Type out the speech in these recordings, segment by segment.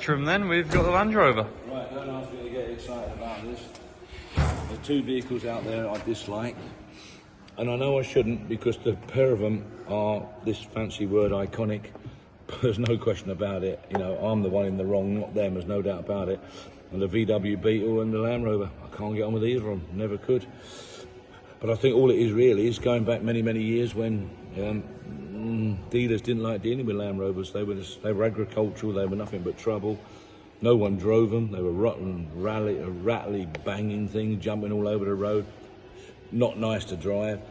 spectrum then, we've got the Land Rover. Right, don't ask me to get excited about this. There are two vehicles out there I dislike, and I know I shouldn't because the pair of them are, this fancy word, iconic. There's no question about it. You know, I'm the one in the wrong, not them, there's no doubt about it. And the VW Beetle and the Land Rover, I can't get on with either of them, never could. But I think all it is really is going back many, many years when dealers didn't like dealing with Land Rovers. They were agricultural, they were nothing but trouble. No one drove them, they were rotten, rattly, banging things, jumping all over the road. Not nice to drive.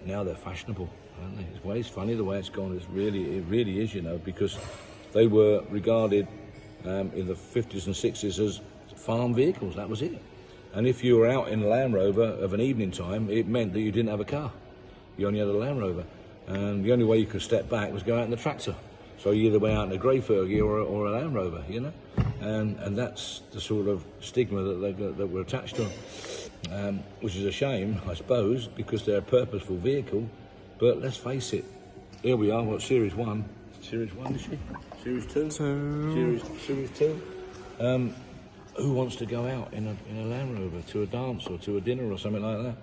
Now they're fashionable, aren't they? Well, it's funny the way it's gone. It really is, you know, because they were regarded in the 50s and 60s as farm vehicles, that was it. And if you were out in a Land Rover of an evening time, it meant that you didn't have a car. You only had a Land Rover. And the only way you could step back was go out in the tractor. So you either went out in a grey Fergie or a Land Rover, you know? And that's the sort of stigma that were attached to them, which is a shame, I suppose, because they're a purposeful vehicle. But let's face it, here we are, what, Series 1? Series 1, is she? Series 2? Series 2? Who wants to go out in a Land Rover to a dance or to a dinner or something like that?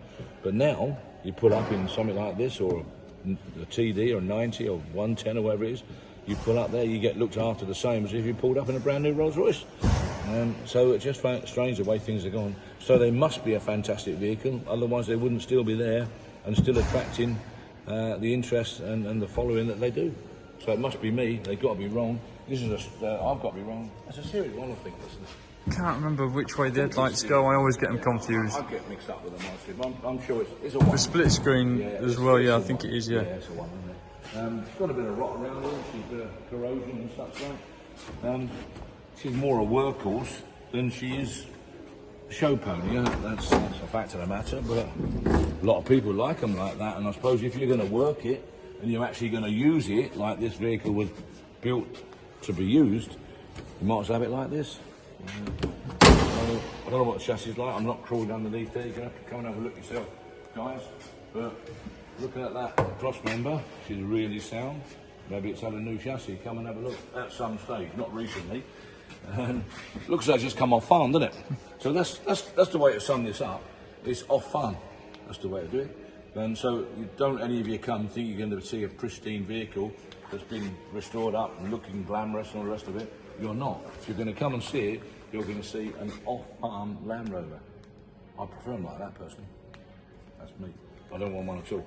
But now, you pull up in something like this, or a TD or 90 or 110 or whatever it is, you pull up there, you get looked after the same as if you pulled up in a brand new Rolls Royce. So it's just strange the way things are gone. So they must be a fantastic vehicle, otherwise they wouldn't still be there and still attracting the interest and the following that they do. So it must be me, they've got to be wrong. This is I've got to be wrong. It's a Series 1, I think, isn't it? Can't remember which way the headlights go, I always get them confused. I get mixed up with them, honestly. I'm sure it's a one. The split screen as well, yeah, I think it is, yeah. Yeah, it's a one, isn't it? She's got a bit of rot around her, she's a bit of corrosion and such like. She's more a workhorse than she is a show pony, yeah? That's a fact of the matter, but a lot of people like them like that, and I suppose if you're going to work it, and you're actually going to use it, like this vehicle was built to be used, you might as well have it like this. I don't know what the chassis is like, I'm not crawling underneath there, you're going to have to come and have a look yourself, guys. But looking at that cross member, she's really sound. Maybe it's had a new chassis, come and have a look at some stage, not recently. Looks like it's just come off farm, doesn't it? So that's the way to sum this up, it's off farm, that's the way to do it. And so don't any of you come think you're going to see a pristine vehicle that's been restored up and looking glamorous and all the rest of it. You're not. If you're going to come and see it, you're going to see an off-farm Land Rover. I prefer them like that, personally. That's me. I don't want one at all.